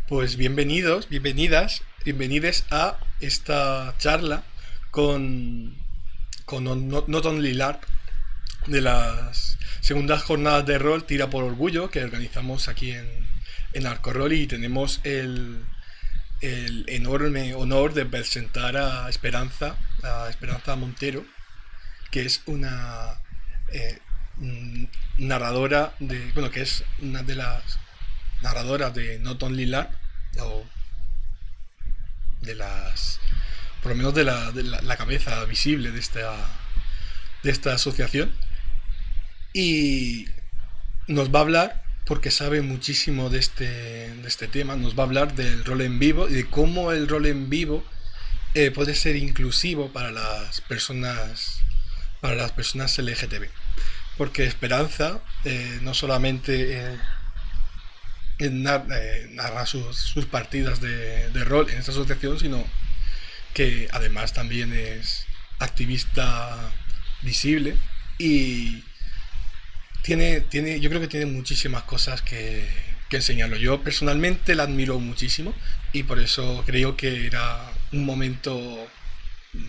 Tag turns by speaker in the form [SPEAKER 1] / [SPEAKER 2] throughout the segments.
[SPEAKER 1] Pues bienvenidos, bienvenidas, bienvenides a esta charla con, con Not Only LARP de las segundas jornadas de rol Tira por Orgullo que organizamos aquí en Arcorrol, y tenemos el enorme honor de presentar a Esperanza Montero, que es una eh, narradora bueno, que es una de las narradoras de Not Only LARP, o de las, por lo menos la cabeza visible de esta asociación, y nos va a hablar, porque sabe muchísimo de este tema, nos va a hablar del rol en vivo y de cómo el rol en vivo puede ser inclusivo para las personas LGTB. Porque Esperanza no solamente narra sus partidas de rol en esta asociación, sino que además también es activista visible, y yo creo que tiene muchísimas cosas que enseñarlo. Yo personalmente la admiro muchísimo, y por eso creo que era un momento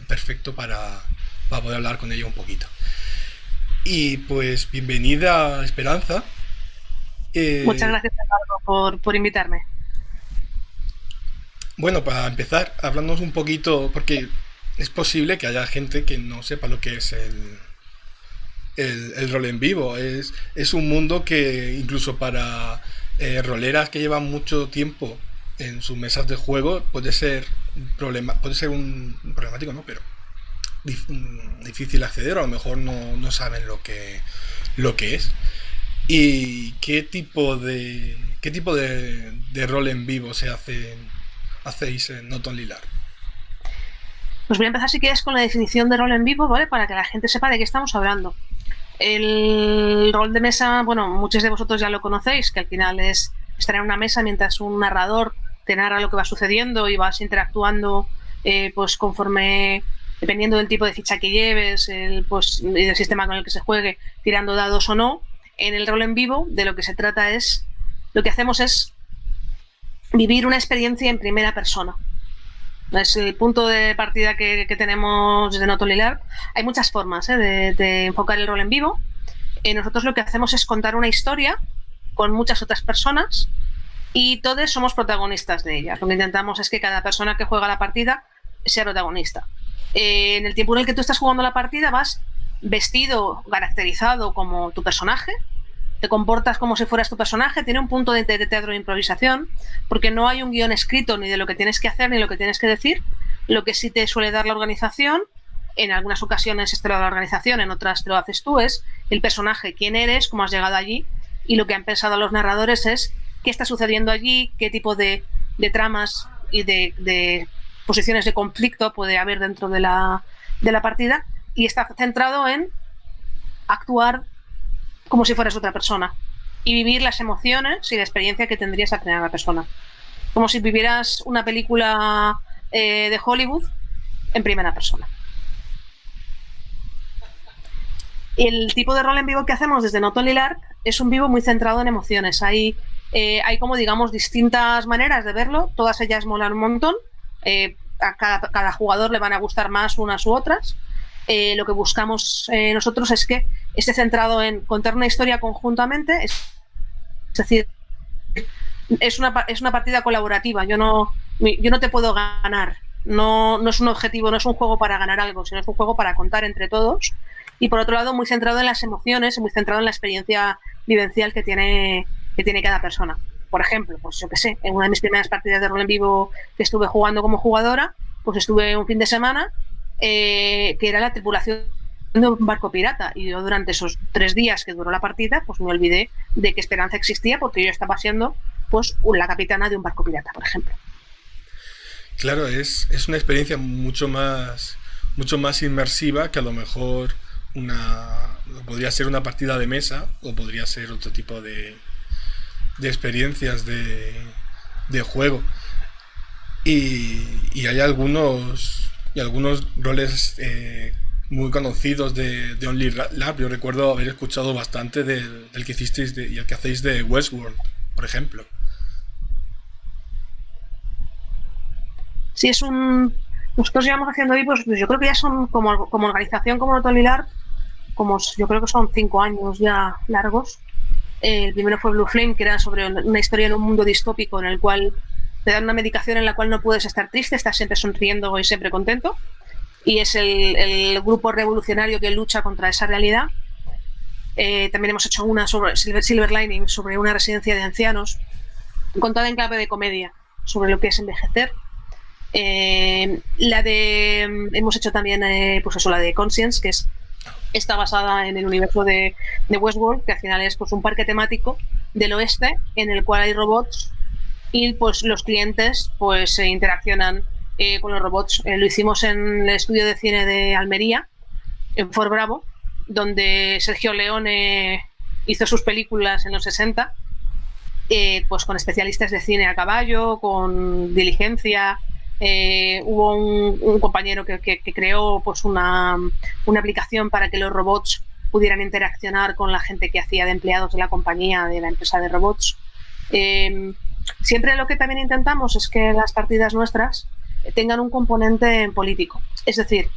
[SPEAKER 1] perfecto para poder hablar con ella un poquito. Y pues bienvenida, Esperanza.
[SPEAKER 2] Muchas
[SPEAKER 1] Eh,
[SPEAKER 2] gracias, Eduardo, por invitarme.
[SPEAKER 1] bueno, para empezar, hablándonos un poquito, porque es posible que haya gente que no sepa lo que es el rol en vivo. Es un mundo que incluso para roleras que llevan mucho tiempo en sus mesas de juego puede ser un problemático, ¿no? Pero difícil acceder, o a lo mejor no saben lo que es. ¿Y qué tipo de rol en vivo hacéis en Not Only LARP?
[SPEAKER 2] Pues voy a empezar, si quieres, con la definición de rol en vivo, ¿vale? Para que la gente sepa de qué estamos hablando. El rol de mesa, bueno, muchos de vosotros ya lo conocéis, que al final es estar en una mesa mientras un narrador te narra lo que va sucediendo y vas interactuando pues conforme, dependiendo del tipo de ficha que lleves, pues, y del sistema con el que se juegue, tirando dados o no. En el rol en vivo, de lo que se trata es, lo que hacemos es vivir una experiencia en primera persona. Es el punto de partida que tenemos desde Notolilar. Hay muchas formas de enfocar el rol en vivo. Nosotros lo que hacemos es contar una historia con muchas otras personas y todos somos protagonistas de ella. Lo que intentamos es que cada persona que juega la partida sea protagonista. En el tiempo en el que tú estás jugando la partida vas vestido, caracterizado como tu personaje, te comportas como si fueras tu personaje, tiene un punto de teatro de improvisación, porque no hay un guión escrito ni de lo que tienes que hacer ni lo que tienes que decir. Lo que sí te suele dar la organización, en algunas ocasiones esto lo da la organización, en otras te lo haces tú, es el personaje, quién eres, cómo has llegado allí, y lo que han pensado los narradores es qué está sucediendo allí, qué tipo de tramas y de posiciones de conflicto puede haber dentro de la partida, y está centrado en actuar como si fueras otra persona y vivir las emociones y la experiencia que tendrías al tener a la persona. Como si vivieras una película de Hollywood en primera persona. El tipo de rol en vivo que hacemos desde Not Only LARP es un vivo muy centrado en emociones. Hay como, digamos, distintas maneras de verlo, todas ellas molan un montón. A cada jugador le van a gustar más unas u otras. Lo que buscamos nosotros es que esté centrado en contar una historia conjuntamente, es decir, es una partida colaborativa. Yo no te puedo ganar, no es un objetivo, no es un juego para ganar algo, sino es un juego para contar entre todos. Y por otro lado, muy centrado en las emociones, muy centrado en la experiencia vivencial que tiene cada persona. Por ejemplo, pues yo qué sé, en una de mis primeras partidas de rol en vivo que estuve jugando como jugadora, pues estuve un fin de semana que era la tripulación de un barco pirata, y yo durante esos 3 días que duró la partida pues me olvidé de que Esperanza existía, porque yo estaba siendo pues la capitana de un barco pirata, por ejemplo.
[SPEAKER 1] Claro, es una experiencia mucho más inmersiva que a lo mejor podría ser una partida de mesa, o podría ser otro tipo de experiencias de juego. Y hay algunos roles muy conocidos de Only Lab. Yo recuerdo haber escuchado bastante del que hicisteis y el que hacéis de Westworld, por ejemplo.
[SPEAKER 2] Sí, nosotros llevamos haciendo ahí, pues yo creo que ya son como organización, como Not Only LARP, yo creo que son 5 años ya largos. El primero fue Blue Flame, que era sobre una historia en un mundo distópico en el cual te dan una medicación en la cual no puedes estar triste, estás siempre sonriendo y siempre contento. Y es el grupo revolucionario que lucha contra esa realidad. También hemos hecho una sobre Silver Lining, sobre una residencia de ancianos, contada en clave de comedia, sobre lo que es envejecer. Hemos hecho también pues eso, la de Conscience, que está basada en el universo de Westworld, que al final es pues un parque temático del oeste en el cual hay robots y pues los clientes pues interaccionan con los robots. Lo hicimos en el estudio de cine de Almería, en Fort Bravo, donde Sergio Leone hizo sus películas en los 60, pues con especialistas de cine a caballo, con diligencia. Hubo un compañero que creó pues una aplicación para que los robots pudieran interaccionar con la gente que hacía de empleados de la compañía, de la empresa de robots. Siempre lo que también intentamos es que las partidas nuestras tengan un componente político. Es decir,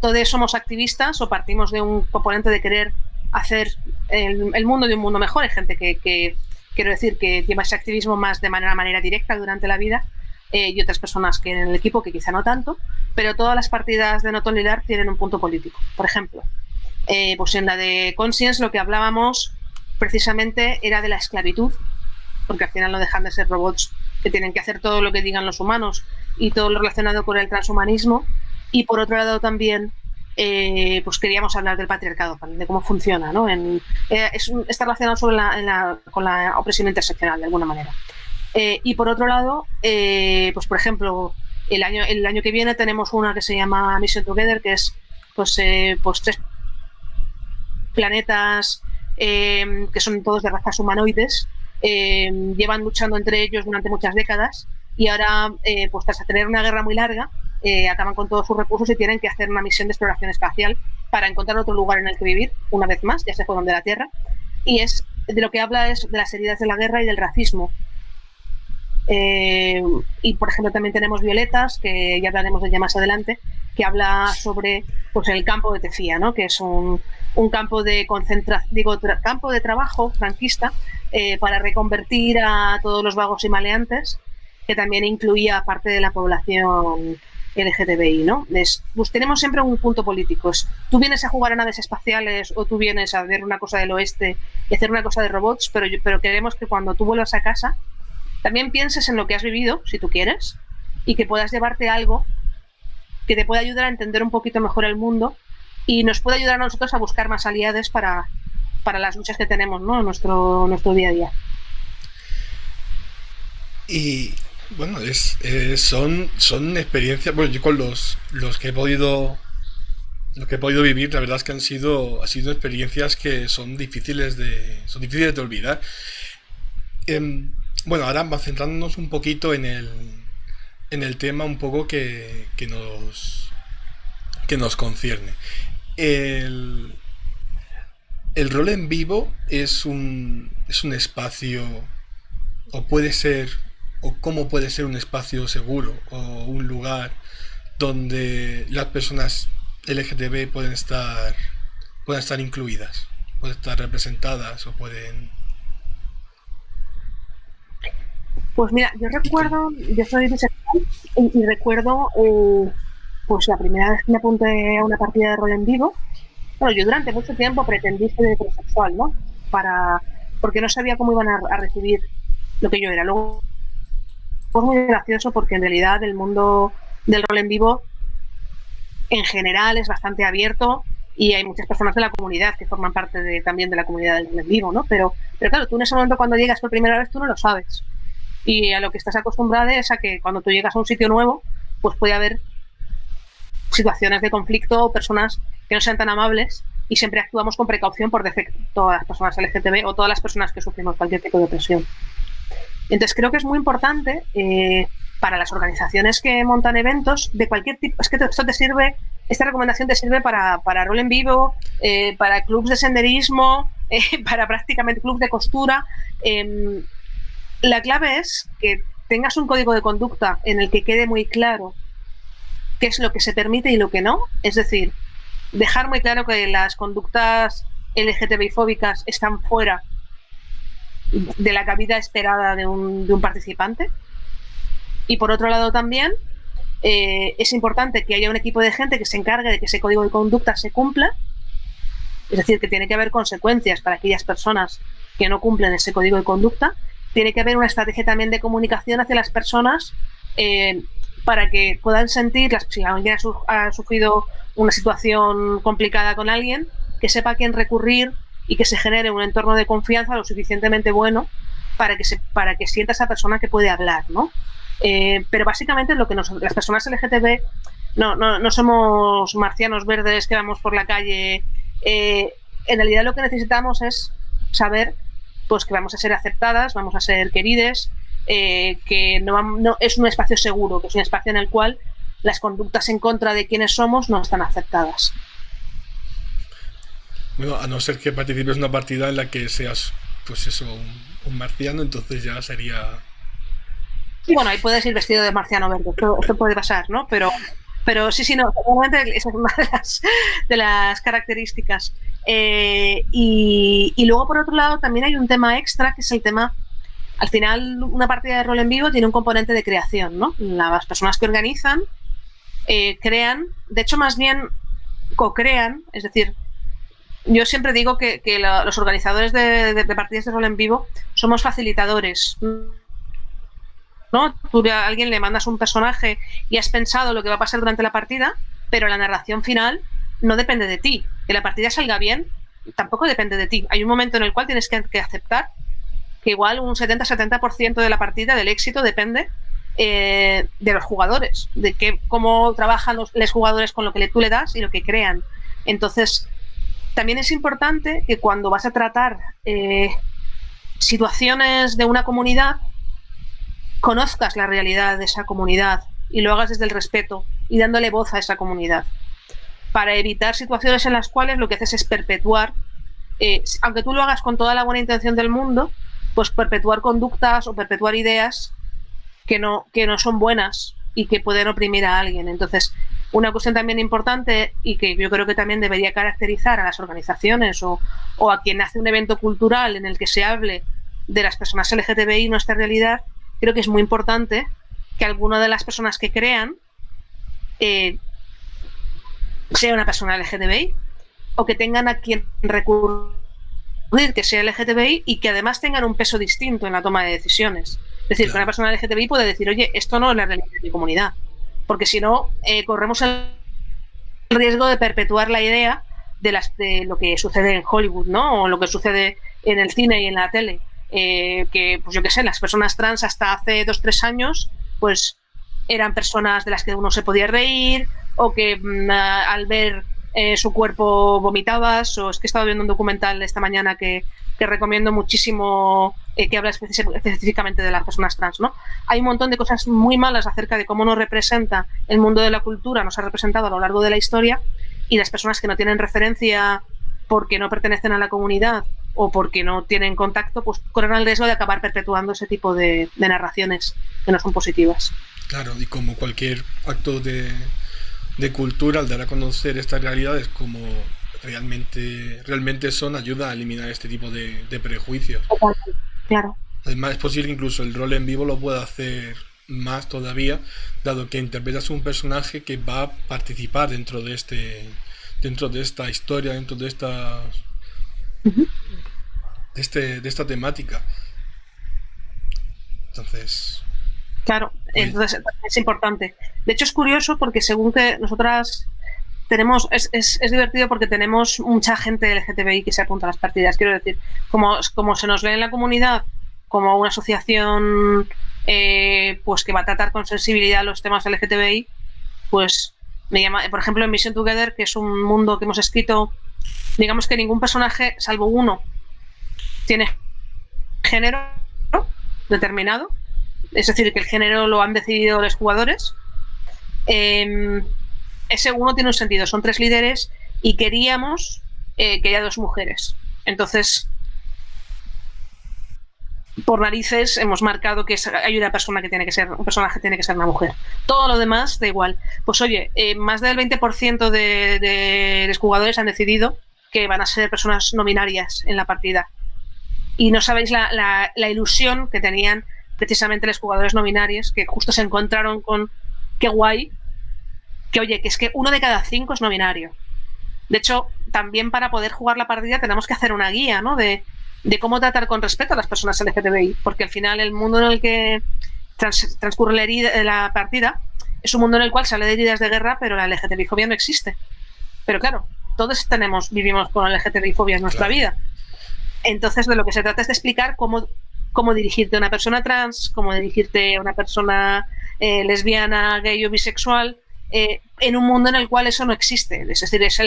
[SPEAKER 2] todos somos activistas o partimos de un componente de querer hacer el mundo de un mundo mejor. Hay gente que quiero decir, que lleva ese activismo más de manera directa durante la vida, y otras personas que en el equipo que quizá no tanto, pero todas las partidas de Not Only LARP tienen un punto político. Por ejemplo, pues en la de Conscience lo que hablábamos precisamente era de la esclavitud, porque al final no dejan de ser robots que tienen que hacer todo lo que digan los humanos y todo lo relacionado con el transhumanismo. Y por otro lado también pues queríamos hablar del patriarcado, de cómo funciona, ¿no? Está relacionado con la opresión interseccional, de alguna manera. Y por otro lado, pues por ejemplo, el año que viene tenemos una que se llama Mission Together, que es pues 3 planetas que son todos de razas humanoides, llevan luchando entre ellos durante muchas décadas y ahora, pues tras tener una guerra muy larga, acaban con todos sus recursos y tienen que hacer una misión de exploración espacial para encontrar otro lugar en el que vivir, una vez más, ya se fueron de la Tierra, y de lo que habla es de las heridas de la guerra y del racismo. Y por ejemplo también tenemos Violetas, que ya hablaremos de ella más adelante, que habla sobre pues el campo de Tefía, ¿no? Que es un campo de campo de trabajo franquista para reconvertir a todos los vagos y maleantes, que también incluía parte de la población LGTBI, ¿no? Pues tenemos siempre un punto político. Tú vienes a jugar a naves espaciales o tú vienes a ver una cosa del oeste y hacer una cosa de robots, pero queremos que cuando tú vuelvas a casa también pienses en lo que has vivido, si tú quieres, y que puedas llevarte algo que te pueda ayudar a entender un poquito mejor el mundo y nos pueda ayudar a nosotros a buscar más aliados para las luchas que tenemos, ¿no? en nuestro día a día.
[SPEAKER 1] Y bueno, son experiencias, bueno, yo con los que he podido vivir, la verdad es que han sido experiencias que son difíciles de olvidar. Bueno, ahora vamos centrándonos un poquito en el tema un poco que nos concierne. El rol en vivo es un espacio, o puede ser, o cómo puede ser un espacio seguro, o un lugar donde las personas LGTB pueden estar incluidas, pueden estar representadas o pueden...
[SPEAKER 2] Pues mira, yo soy bisexual y recuerdo pues la primera vez que me apunté a una partida de rol en vivo. Bueno, yo durante mucho tiempo pretendí ser heterosexual, ¿no? Porque no sabía cómo iban a recibir lo que yo era. Luego fue muy gracioso porque en realidad el mundo del rol en vivo en general es bastante abierto y hay muchas personas de la comunidad que forman parte también de la comunidad del rol en vivo, ¿no? Pero claro, tú en ese momento cuando llegas por primera vez tú no lo sabes. Y a lo que estás acostumbrado es a que cuando tú llegas a un sitio nuevo, pues puede haber situaciones de conflicto o personas que no sean tan amables y siempre actuamos con precaución por defecto, todas las personas LGTB o todas las personas que sufrimos cualquier tipo de opresión. Entonces creo que es muy importante para las organizaciones que montan eventos de cualquier tipo. Es que esta recomendación te sirve para rol en vivo, para clubs de senderismo, para prácticamente clubs de costura. La clave es que tengas un código de conducta en el que quede muy claro qué es lo que se permite y lo que no, es decir, dejar muy claro que las conductas LGTBI-fóbicas están fuera de la cabida esperada de un participante. Y por otro lado también es importante que haya un equipo de gente que se encargue de que ese código de conducta se cumpla, es decir, que tiene que haber consecuencias para aquellas personas que no cumplen ese código de conducta. Tiene que haber una estrategia también de comunicación hacia las personas para que puedan sentir, si alguien ha sufrido una situación complicada con alguien, que sepa a quién recurrir y que se genere un entorno de confianza lo suficientemente bueno para que sienta esa persona que puede hablar, ¿no? Pero básicamente lo que las personas LGTB no somos marcianos verdes que vamos por la calle. En realidad lo que necesitamos es saber pues que vamos a ser aceptadas, vamos a ser queridas, que no es un espacio seguro, que es un espacio en el cual las conductas en contra de quienes somos no están aceptadas.
[SPEAKER 1] Bueno, a no ser que participes en una partida en la que seas, pues eso, un marciano, entonces ya sería...
[SPEAKER 2] Y bueno, ahí puedes ir vestido de marciano verde, esto puede pasar, ¿no? Pero sí, no, realmente esa es una de las características. Y luego, por otro lado, también hay un tema extra, que es el tema, al final, una partida de rol en vivo tiene un componente de creación, ¿no? Las personas que organizan crean, de hecho, más bien co-crean, es decir, yo siempre digo que los organizadores de partidas de rol en vivo somos facilitadores, ¿no? Tú a alguien le mandas un personaje y has pensado lo que va a pasar durante la partida, pero la narración final no depende de ti. Que la partida salga bien tampoco depende de ti. Hay un momento en el cual tienes que aceptar que igual un 70-70% de la partida, del éxito, depende de los jugadores, de cómo trabajan los jugadores con lo que tú le das y lo que crean. Entonces, también es importante que cuando vas a tratar situaciones de una comunidad, conozcas la realidad de esa comunidad y lo hagas desde el respeto y dándole voz a esa comunidad, para evitar situaciones en las cuales lo que haces es perpetuar, aunque tú lo hagas con toda la buena intención del mundo, pues perpetuar conductas o perpetuar ideas que no son buenas y que pueden oprimir a alguien. Entonces, una cuestión también importante y que yo creo que también debería caracterizar a las organizaciones o a quien hace un evento cultural en el que se hable de las personas LGTBI y nuestra realidad, creo que es muy importante que alguna de las personas que crean sea una persona LGTBI o que tengan a quien recurrir que sea LGTBI y que además tengan un peso distinto en la toma de decisiones. Es decir, que una persona LGTBI puede decir, oye, esto no es la realidad de mi comunidad, porque si no, corremos el riesgo de perpetuar la idea de lo que sucede en Hollywood, ¿no? O lo que sucede en el cine y en la tele. Que, pues yo qué sé, las personas trans hasta hace 2-3 años, pues eran personas de las que uno se podía reír, o que al ver su cuerpo vomitabas, o es que he estado viendo un documental esta mañana que recomiendo muchísimo, que habla específicamente de las personas trans, ¿no? Hay un montón de cosas muy malas acerca de cómo nos representa el mundo de la cultura, nos ha representado a lo largo de la historia, y las personas que no tienen referencia porque no pertenecen a la comunidad o porque no tienen contacto, pues corren el riesgo de acabar perpetuando ese tipo de narraciones que no son positivas.
[SPEAKER 1] Claro, y como cualquier acto de cultura, al dar a conocer estas realidades como realmente son, ayuda a eliminar este tipo de prejuicios.
[SPEAKER 2] Claro.
[SPEAKER 1] Además, es posible que incluso el rol en vivo lo pueda hacer más todavía, dado que interpretas un personaje que va a participar dentro de esta historia, dentro de esta de esta temática. Entonces,
[SPEAKER 2] claro, entonces es importante. De hecho, es curioso porque según que nosotras tenemos, es divertido porque tenemos mucha gente LGTBI que se apunta a las partidas. Quiero decir, como se nos ve en la comunidad como una asociación pues que va a tratar con sensibilidad los temas LGTBI, pues me llama, por ejemplo, en Mission Together, que es un mundo que hemos escrito, digamos que ningún personaje, salvo uno, tiene género determinado, es decir, que el género lo han decidido los jugadores. Ese uno tiene un sentido, son 3 líderes y queríamos que haya 2 mujeres. Entonces, por narices hemos marcado que hay una persona que tiene que ser, un personaje tiene que ser una mujer. Todo lo demás da igual. Pues oye, más del 20% de los jugadores han decidido que van a ser personas no binarias en la partida. Y no sabéis la ilusión que tenían precisamente los jugadores no binarios, que justo se encontraron con qué guay, que oye, que es que 1 de cada 5 es no binario. De hecho, también para poder jugar la partida tenemos que hacer una guía, ¿no? De cómo tratar con respeto a las personas LGTBI, porque al final el mundo en el que transcurre la partida es un mundo en el cual sale de heridas de guerra, pero la LGTBI-fobia no existe. Pero claro, todos vivimos con la LGTBI-fobia en nuestra vida. Entonces, de lo que se trata es de explicar cómo dirigirte a una persona trans, cómo dirigirte a una persona lesbiana, gay o bisexual, en un mundo en el cual eso no existe. Es decir, es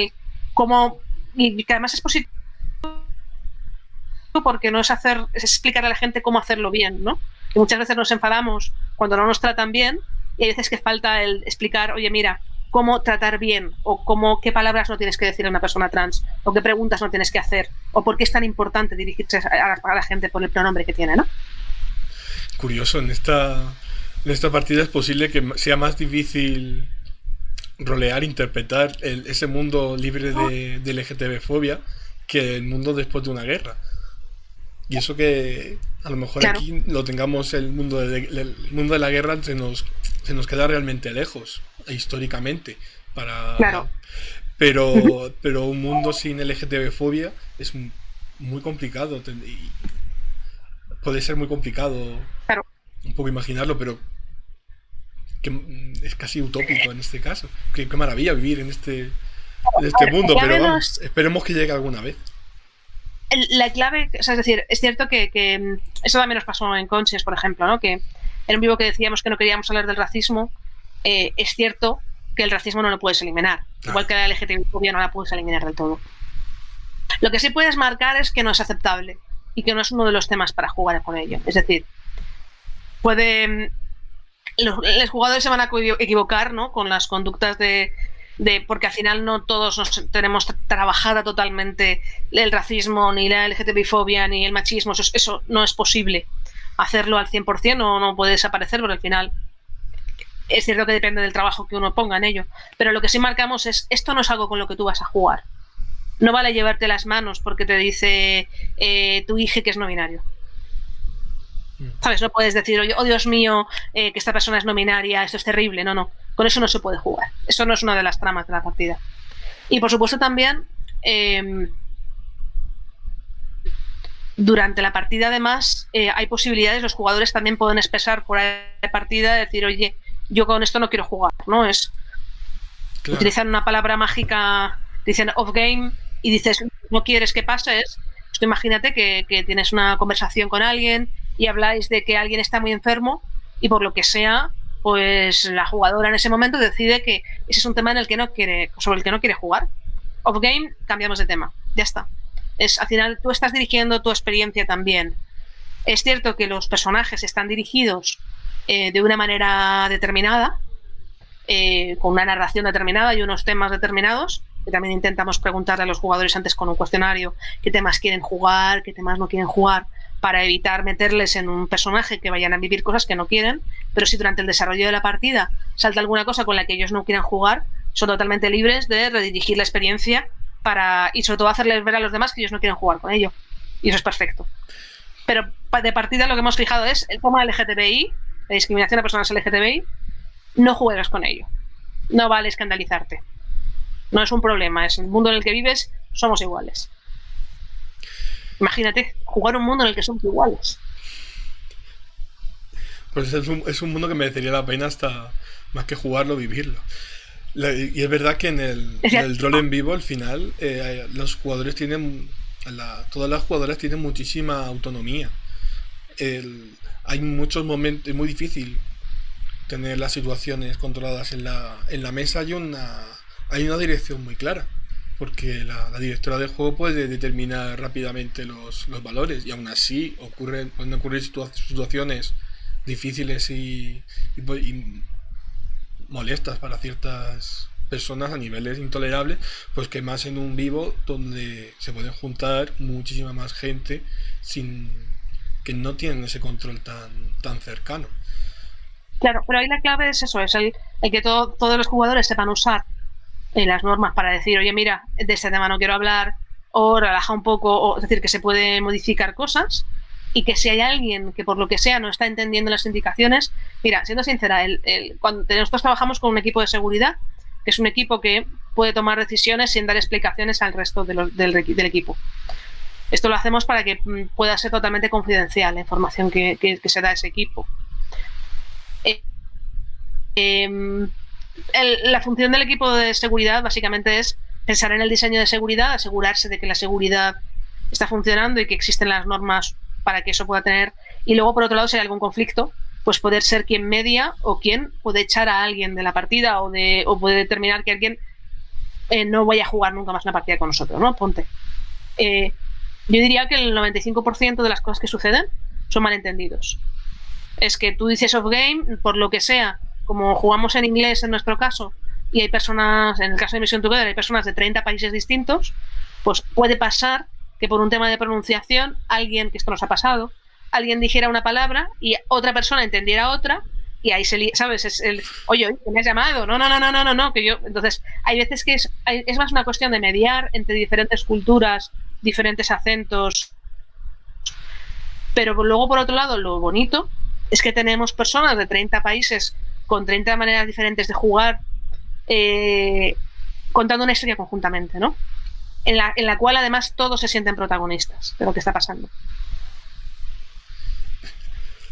[SPEAKER 2] y que además es positivo porque no es explicar a la gente cómo hacerlo bien, ¿no? Que muchas veces nos enfadamos cuando no nos tratan bien y hay veces que falta el explicar, oye, mira, cómo tratar bien o qué palabras no tienes que decir a una persona trans o qué preguntas no tienes que hacer o por qué es tan importante dirigirse a la gente por el pronombre que tiene, ¿no?
[SPEAKER 1] Curioso, en esta partida es posible que sea más difícil rolear, interpretar ese mundo libre de LGTB-fobia que el mundo después de una guerra. Y eso que a lo mejor claro, aquí lo tengamos el mundo de la guerra se nos queda realmente lejos históricamente
[SPEAKER 2] claro.
[SPEAKER 1] pero un mundo sin LGTB-fobia es muy complicado y puede ser muy complicado
[SPEAKER 2] claro,
[SPEAKER 1] un poco imaginarlo, pero que es casi utópico en este caso. Qué maravilla vivir en este mundo, pero vamos, esperemos que llegue alguna vez.
[SPEAKER 2] La clave, o sea, es decir, es cierto que eso también nos pasó en Conches, por ejemplo, ¿no? Que en un vivo que decíamos que no queríamos hablar del racismo, es cierto que el racismo no lo puedes eliminar, igual que la LGTB-fobia no la puedes eliminar del todo. Lo que sí puedes marcar es que no es aceptable y que no es uno de los temas para jugar con ello. Es decir, los jugadores se van a equivocar, ¿no? Con las conductas porque al final no todos tenemos trabajada totalmente el racismo, ni la LGTB-fobia, ni el machismo. Eso no es posible hacerlo al 100%, no puede desaparecer, pero al final es cierto que depende del trabajo que uno ponga en ello. Pero lo que sí marcamos es, esto no es algo con lo que tú vas a jugar. No vale llevarte las manos porque te dice tu hija que es no binario. ¿Sabes? No puedes decir, oh Dios mío, que esta persona es no binaria, esto es terrible. No. Con eso no se puede jugar. Eso no es una de las tramas de la partida. Y por supuesto también, durante la partida además, hay posibilidades, los jugadores también pueden expresar fuera de partida, decir, oye, yo con esto no quiero jugar, ¿no? Es claro. Utilizar una palabra mágica, dicen off game, y dices, no quieres que pase, tú imagínate que tienes una conversación con alguien y habláis de que alguien está muy enfermo y por lo que sea, pues la jugadora en ese momento decide que ese es un tema sobre el que no quiere jugar. Off game, cambiamos de tema, ya está. Al final tú estás dirigiendo tu experiencia también. Es cierto que los personajes están dirigidos de una manera determinada, con una narración determinada y unos temas determinados, que también intentamos preguntarle a los jugadores antes con un cuestionario qué temas quieren jugar, qué temas no quieren jugar, para evitar meterles en un personaje que vayan a vivir cosas que no quieren, pero si durante el desarrollo de la partida salta alguna cosa con la que ellos no quieran jugar, son totalmente libres de redirigir la experiencia y sobre todo hacerles ver a los demás que ellos no quieren jugar con ello. Y eso es perfecto. Pero de partida lo que hemos fijado es el tema LGTBI, la discriminación a personas LGTBI, no juegues con ello. No vale escandalizarte. No es un problema, es el mundo en el que vives, somos iguales. Imagínate, jugar un mundo en el que somos iguales.
[SPEAKER 1] Pues es un mundo que merecería la pena hasta más que jugarlo, vivirlo. Y es verdad que en el rol en vivo, al final, los jugadores todas las jugadoras tienen muchísima autonomía. Hay muchos momentos, es muy difícil tener las situaciones controladas en la mesa. Hay una dirección muy clara, porque la directora del juego puede determinar rápidamente los valores, y aún así pueden ocurrir situaciones difíciles y molestas para ciertas personas a niveles intolerables, pues que más en un vivo donde se pueden juntar muchísima más gente sin que no tienen ese control tan cercano.
[SPEAKER 2] Claro, pero ahí la clave es eso, es el que todos los jugadores sepan usar las normas para decir, oye, mira, de este tema no quiero hablar, o relaja un poco, o es decir, que se puede modificar cosas, y que si hay alguien que por lo que sea no está entendiendo las indicaciones, mira, siendo sincera, cuando nosotros trabajamos con un equipo de seguridad, que es un equipo que puede tomar decisiones sin dar explicaciones al resto del equipo. Esto lo hacemos para que pueda ser totalmente confidencial la información que se da a ese equipo. La función del equipo de seguridad básicamente es pensar en el diseño de seguridad, asegurarse de que la seguridad está funcionando y que existen las normas para que eso pueda tener. Y luego, por otro lado, si hay algún conflicto, pues poder ser quien media o quien puede echar a alguien de la partida o puede determinar que alguien no vaya a jugar nunca más una partida con nosotros, ¿no? Ponte. Yo diría que el 95% de las cosas que suceden son malentendidos. Es que tú dices off game, por lo que sea, como jugamos en inglés en nuestro caso, y hay personas, en el caso de Mission Together, hay personas de 30 países distintos, pues puede pasar que por un tema de pronunciación, alguien, que esto nos ha pasado, alguien dijera una palabra y otra persona entendiera otra, y ahí ¿sabes? Es oye, ¿que me has llamado? No, que yo... Entonces, hay veces que es más una cuestión de mediar entre diferentes culturas, diferentes acentos, pero luego, por otro lado, lo bonito es que tenemos personas de 30 países con 30 maneras diferentes de jugar, contando una historia conjuntamente, ¿no? En la cual además todos se sienten protagonistas de lo que está pasando.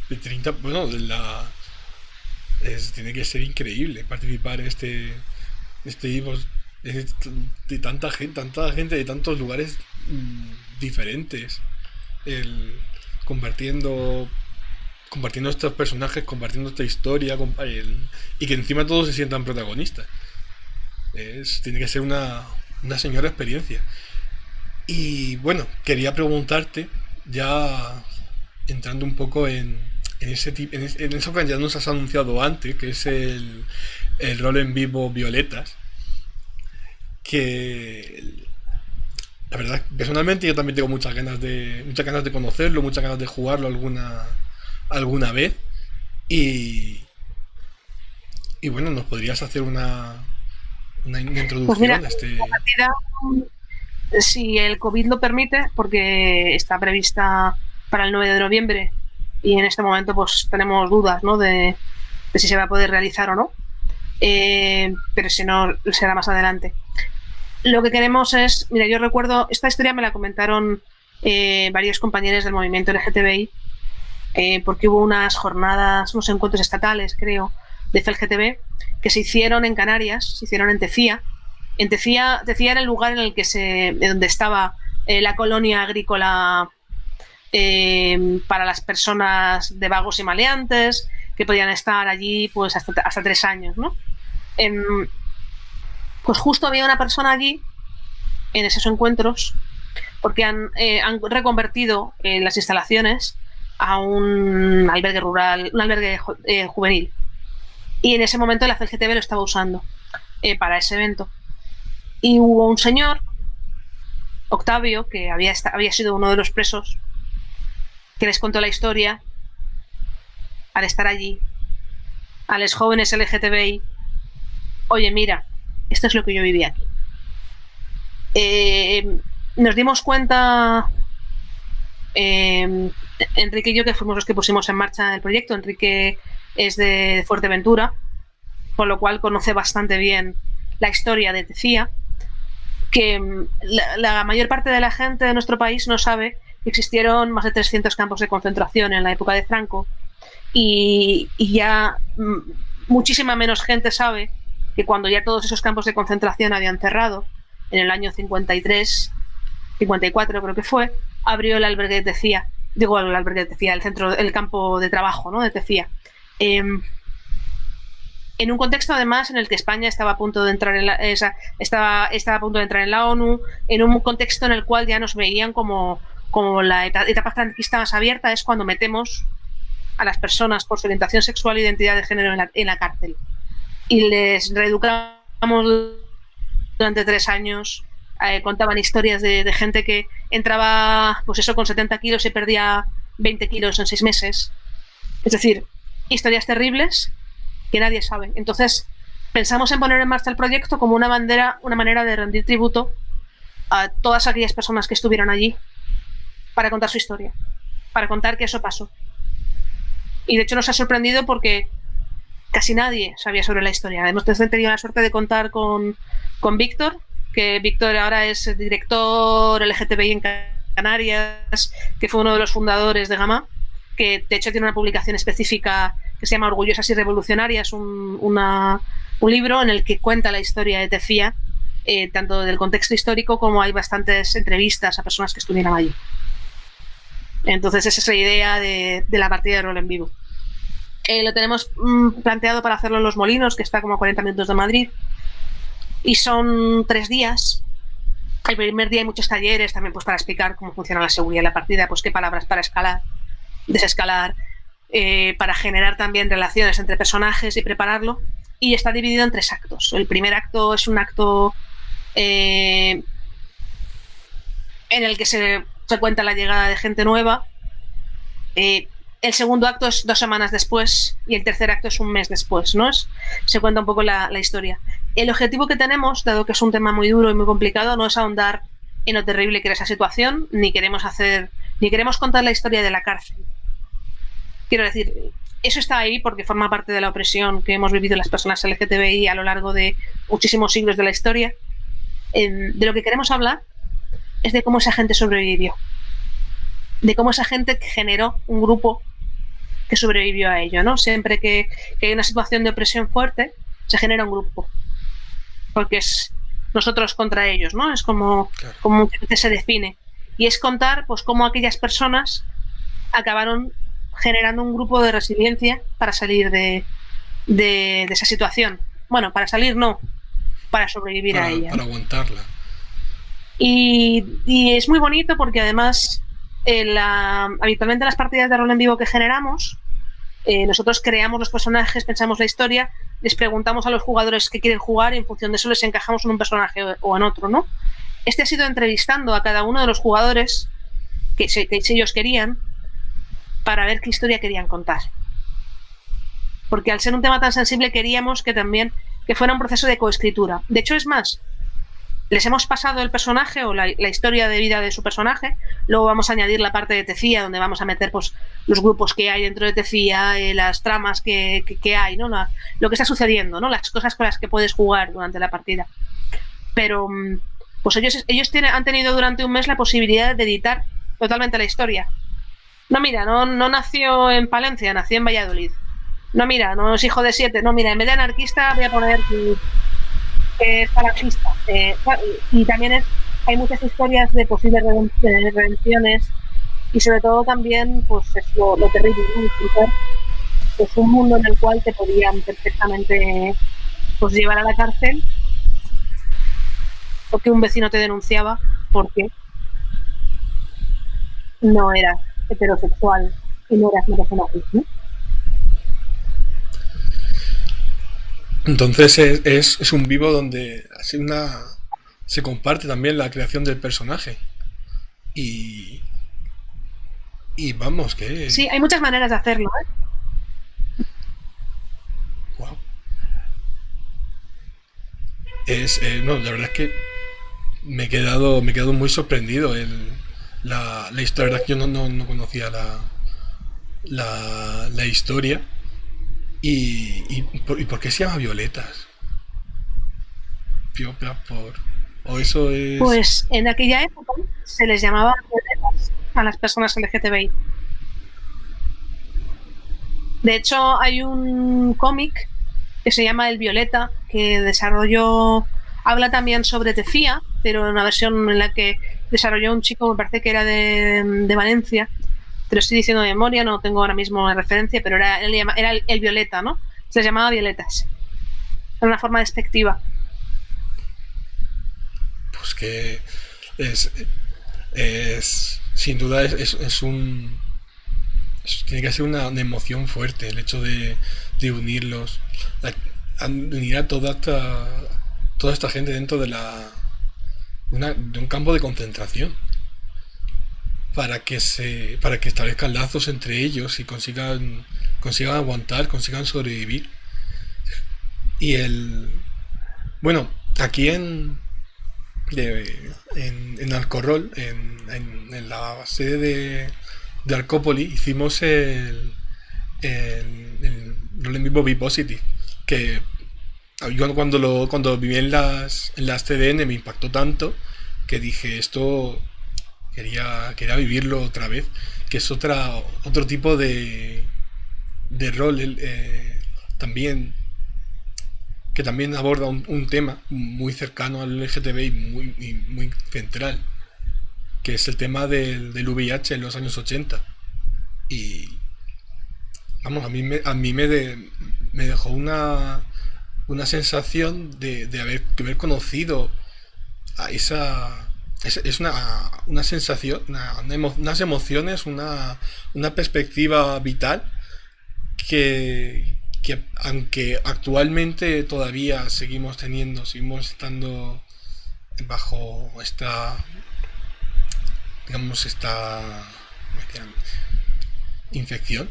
[SPEAKER 1] De 30, bueno, tiene que ser increíble participar en este de tanta gente de tantos lugares diferentes, compartiendo estos personajes, compartiendo esta historia, y que encima todos se sientan protagonistas. Tiene que ser una señora experiencia. Y bueno, quería preguntarte, ya entrando un poco en eso que ya nos has anunciado antes, que es el rol en vivo Violetas, que la verdad, personalmente yo también tengo muchas ganas de conocerlo, muchas ganas de jugarlo alguna vez. Y bueno, ¿nos podrías hacer una introducción
[SPEAKER 2] pues mira,
[SPEAKER 1] a este?
[SPEAKER 2] La partida, si el COVID lo permite, porque está prevista para el 9 de noviembre y en este momento pues tenemos dudas, ¿no? de si se va a poder realizar o no, pero si no, será más adelante. Lo que queremos es, mira, yo recuerdo, esta historia me la comentaron varios compañeros del movimiento LGTBI, porque hubo unas jornadas, unos encuentros estatales, creo, de FELGTB, que se hicieron en Canarias, se hicieron en Tecía. En Tecía era el lugar en el que donde estaba la colonia agrícola para las personas de vagos y maleantes, que podían estar allí pues hasta 3 años, ¿no? Pues justo había una persona allí en esos encuentros, porque han reconvertido las instalaciones a un albergue rural, un albergue juvenil. Y en ese momento la CGTB lo estaba usando para ese evento. Y hubo un señor, Octavio, que había sido uno de los presos, que les contó la historia al estar allí, a los jóvenes LGTBI. Oye, mira, esto es lo que yo viví aquí. Nos dimos cuenta, Enrique y yo, que fuimos los que pusimos en marcha el proyecto. Enrique es de Fuerteventura, por lo cual conoce bastante bien la historia de Tecía, que la mayor parte de la gente de nuestro país no sabe que existieron más de 300 campos de concentración en la época de Franco, y ya muchísima menos gente sabe que cuando ya todos esos campos de concentración habían cerrado, en el año 53, 54 creo que fue, abrió el albergue de Tecía, el campo de trabajo, ¿no?, de Tecía. En un contexto además en el que España estaba a punto de entrar estaba a punto de entrar en la ONU, en un contexto en el cual ya nos veían como la etapa franquista más abierta, es cuando metemos a las personas por su orientación sexual e identidad de género en la cárcel y les reeducamos durante 3 años. Contaban historias de gente que entraba, pues eso, con 70 kilos y perdía 20 kilos en 6 meses. Es decir, historias terribles que nadie sabe. Entonces, pensamos en poner en marcha el proyecto como una manera de rendir tributo a todas aquellas personas que estuvieron allí para contar su historia, para contar que eso pasó. Y de hecho nos ha sorprendido porque casi nadie sabía sobre la historia. Hemos tenido la suerte de contar con Víctor, que Víctor ahora es director LGTBI en Canarias, que fue uno de los fundadores de Gamma, que de hecho tiene una publicación específica que se llama Orgullosas y Revolucionarias, un libro en el que cuenta la historia de Tefía, tanto del contexto histórico como hay bastantes entrevistas a personas que estuvieron allí. Entonces esa es la idea de la partida de rol en vivo. Lo tenemos planteado para hacerlo en Los Molinos, que está como a 40 minutos de Madrid, y son 3 días. El primer día hay muchos talleres también, pues, para explicar cómo funciona la seguridad de la partida, pues qué palabras para escalar, desescalar, para generar también relaciones entre personajes y prepararlo. Y está dividido en 3 actos. El primer acto es un acto en el que se cuenta la llegada de gente nueva. El segundo acto es 2 semanas después y el tercer acto es un mes después, ¿no? Se cuenta un poco la historia. El objetivo que tenemos, dado que es un tema muy duro y muy complicado, no es ahondar en lo terrible que era esa situación, ni queremos contar la historia de la cárcel. Quiero decir, eso está ahí porque forma parte de la opresión que hemos vivido las personas LGTBI a lo largo de muchísimos siglos de la historia. De lo que queremos hablar es de cómo esa gente sobrevivió, de cómo esa gente generó un grupo que sobrevivió a ello, ¿no? Siempre que hay una situación de opresión fuerte, se genera un grupo, porque es nosotros contra ellos, ¿no? Es como muchas veces se define. Y es contar, pues, cómo aquellas personas acabaron generando un grupo de resiliencia para salir de esa situación. Bueno, para salir no, para sobrevivir a ella.
[SPEAKER 1] Para aguantarla.
[SPEAKER 2] Y es muy bonito porque además habitualmente en las partidas de rol en vivo que generamos, nosotros creamos los personajes, pensamos la historia, les preguntamos a los jugadores qué quieren jugar y en función de eso les encajamos en un personaje o en otro, ¿no? Ha sido entrevistando a cada uno de los jugadores que ellos querían para ver qué historia querían contar. Porque al ser un tema tan sensible queríamos que fuera un proceso de coescritura. De hecho, es más, les hemos pasado el personaje o la historia de vida de su personaje, luego vamos a añadir la parte de Tefía, donde vamos a meter, pues, los grupos que hay dentro de Tefía, las tramas que hay, ¿no? Lo que está sucediendo, ¿no? Las cosas con las que puedes jugar durante la partida. Pero pues ellos han tenido durante un mes la posibilidad de editar totalmente la historia. No, mira, no nació en Palencia, nació en Valladolid. No, mira, no es hijo de 7. No, mira, en vez de anarquista voy a poner que es falangista. Y también hay muchas historias de posibles redenciones y sobre todo también, pues, es lo terrible, ¿no? Es un mundo en el cual te podían perfectamente, pues, llevar a la cárcel porque un vecino te denunciaba porque no eras heterosexual y no eras una persona cis, ¿no?
[SPEAKER 1] Entonces es un vivo donde se comparte también la creación del personaje. Y vamos, que...
[SPEAKER 2] Sí, hay muchas maneras de hacerlo, ¿eh?
[SPEAKER 1] Wow. No, la verdad es que me he quedado muy sorprendido. La historia, yo no conocía la historia. ¿Y por qué se llama Violetas? ¿O eso es...?
[SPEAKER 2] Pues en aquella época se les llamaba violetas a las personas LGTBI. De hecho, hay un cómic que se llama El Violeta, que habla también sobre Tefía, pero en una versión en la que desarrolló un chico, me parece que era de Valencia. Te lo estoy diciendo de memoria, no tengo ahora mismo la referencia, pero era el Violeta, ¿no? Se llamaba Violetas. Era una forma despectiva.
[SPEAKER 1] Pues que sin duda tiene que ser una emoción fuerte el hecho de unirlos, unir a toda esta gente dentro de un campo de concentración. para que establezcan lazos entre ellos y consigan aguantar, consigan sobrevivir. Y bueno, aquí en Alcorrol, en la sede de Arcópoli, hicimos el Rol en Vivo Be-Positive, que yo cuando viví en las CDN me impactó tanto que dije, esto quería vivirlo otra vez, que es otro tipo de rol, también, que también aborda un tema muy cercano al LGTB y muy central, que es el tema del VIH en los años 80. Y vamos, a mí me dejó una sensación de haber conocido a es una sensación, unas emociones, una perspectiva vital que aunque actualmente todavía seguimos estando bajo esta ¿cómo se llama? Infección,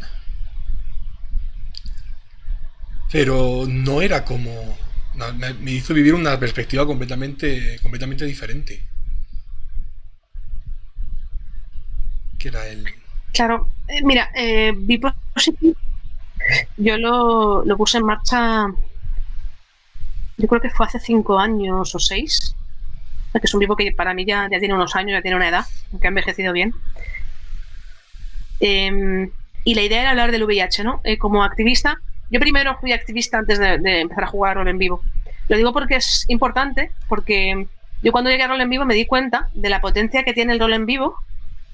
[SPEAKER 1] pero no era como, no, me hizo vivir una perspectiva completamente diferente, que era el...
[SPEAKER 2] Claro, mira, Be-Positive yo lo puse en marcha, yo creo que fue hace 5 años o 6, que es un vivo que para mí ya tiene unos años, ya tiene una edad, aunque ha envejecido bien. Y la idea era hablar del VIH, ¿no? Como activista, yo primero fui activista antes de empezar a jugar rol en vivo. Lo digo porque es importante, porque yo cuando llegué a rol en vivo me di cuenta de la potencia que tiene el rol en vivo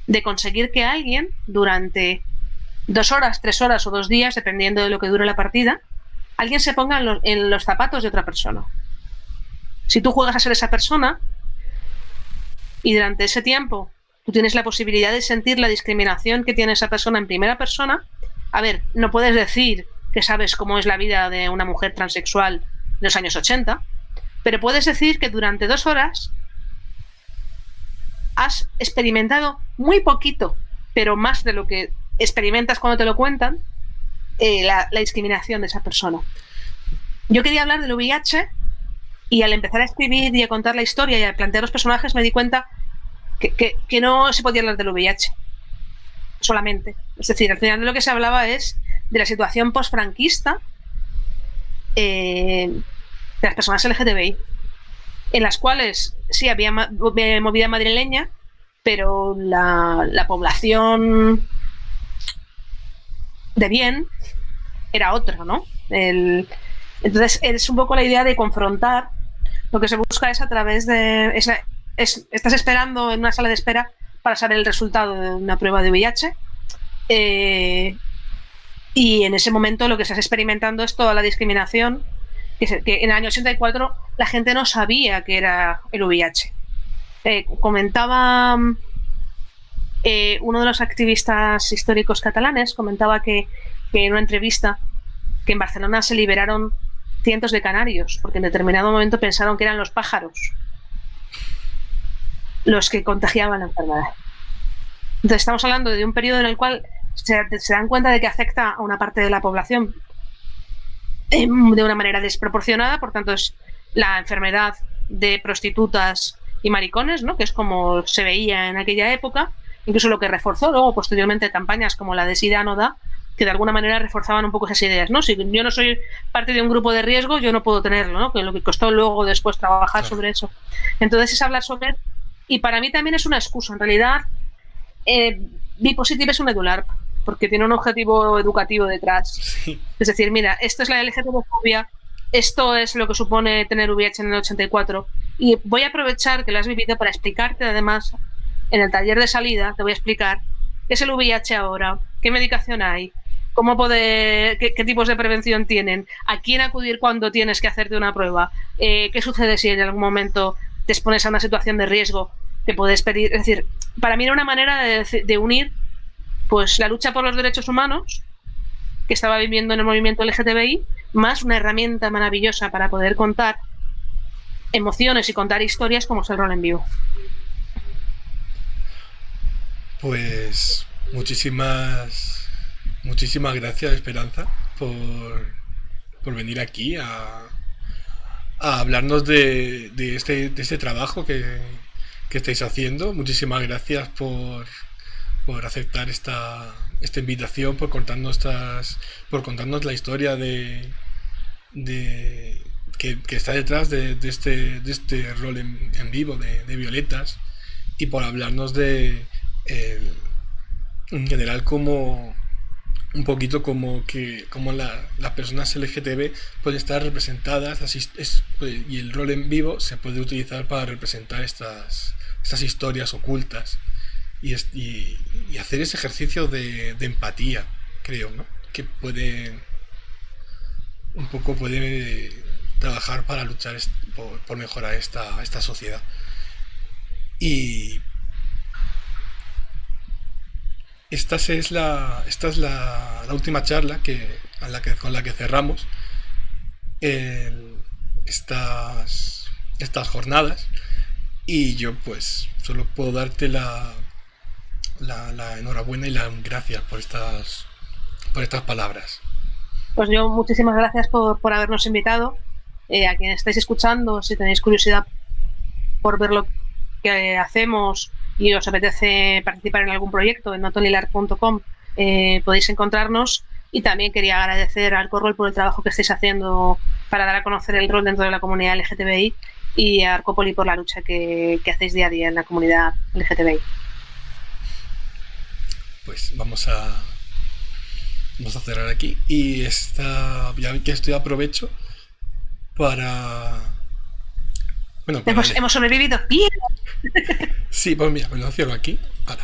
[SPEAKER 2] de conseguir que alguien durante 2 horas, 3 horas o 2 días, dependiendo de lo que dure la partida, alguien se ponga en los zapatos de otra persona. Si tú juegas a ser esa persona y durante ese tiempo tú tienes la posibilidad de sentir la discriminación que tiene esa persona en primera persona, a ver, no puedes decir que sabes cómo es la vida de una mujer transexual de los años 80, pero puedes decir que durante 2 horas has experimentado muy poquito, pero más de lo que experimentas cuando te lo cuentan, la discriminación de esa persona. Yo quería hablar del VIH y al empezar a escribir y a contar la historia y a plantear los personajes me di cuenta que no se podía hablar del VIH solamente. Es decir, al final de lo que se hablaba es de la situación post-franquista de las personas LGTBI, en las cuales sí había movida madrileña, pero la población de bien era otra, ¿no? Entonces es un poco la idea de confrontar. Lo que se busca es a través de... estás esperando en una sala de espera para saber el resultado de una prueba de VIH, y en ese momento lo que estás experimentando es toda la discriminación que en el año 84 la gente no sabía que era el VIH. Comentaba uno de los activistas históricos catalanes, comentaba que en una entrevista que en Barcelona se liberaron cientos de canarios porque en determinado momento pensaron que eran los pájaros los que contagiaban la enfermedad. Entonces estamos hablando de un periodo en el cual se dan cuenta de que afecta a una parte de la población de una manera desproporcionada, por tanto es la enfermedad de prostitutas y maricones, ¿no? Que es como se veía en aquella época, incluso lo que reforzó luego posteriormente campañas como la de SIDA no da, que de alguna manera reforzaban un poco esas ideas, ¿no? Si yo no soy parte de un grupo de riesgo, yo no puedo tenerlo, ¿no? Que lo que costó luego después trabajar sobre eso. Entonces es hablar sobre... Y para mí también es una excusa, en realidad Be-Positive es un EduLARP, porque tiene un objetivo educativo detrás.
[SPEAKER 1] Sí.
[SPEAKER 2] Es decir, mira, esto es la LGTB-fobia, esto es lo que supone tener VIH en el 84, y voy a aprovechar que lo has vivido para explicarte, además, en el taller de salida, te voy a explicar qué es el VIH ahora, qué medicación hay, cómo qué tipos de prevención tienen, a quién acudir cuando tienes que hacerte una prueba, qué sucede si en algún momento te expones a una situación de riesgo que puedes pedir. Es decir, para mí era una manera de unir pues la lucha por los derechos humanos que estaba viviendo en el movimiento LGTBI, más una herramienta maravillosa para poder contar emociones y contar historias como es el rol en vivo.
[SPEAKER 1] Pues muchísimas gracias, Esperanza, por venir aquí a hablarnos de este trabajo que estáis haciendo. Muchísimas gracias por aceptar esta invitación, por contarnos la historia de que está detrás de este rol en vivo de Violetas, y por hablarnos eh, en general como un poquito como las personas LGTB pueden estar representadas, y el rol en vivo se puede utilizar para representar estas historias ocultas, y hacer ese ejercicio de empatía, creo, ¿no? Que puede trabajar para luchar por mejorar esta sociedad. Y esta es la última charla con la que cerramos el- estas jornadas, y yo pues solo puedo darte la enhorabuena y las gracias por estas palabras.
[SPEAKER 2] Pues yo muchísimas gracias por habernos invitado. A quienes estáis escuchando, si tenéis curiosidad por ver lo que hacemos y os apetece participar en algún proyecto, en notonilar.com podéis encontrarnos. Y también quería agradecer al Corrol por el trabajo que estáis haciendo para dar a conocer el rol dentro de la comunidad LGTBI, y a Arcopoli por la lucha que hacéis día a día en la comunidad LGTBI.
[SPEAKER 1] Pues vamos a cerrar aquí, y ya que estoy aprovecho para... Bueno,
[SPEAKER 2] Hemos sobrevivido bien.
[SPEAKER 1] Sí, pues mira, me lo cierro aquí. Ahora.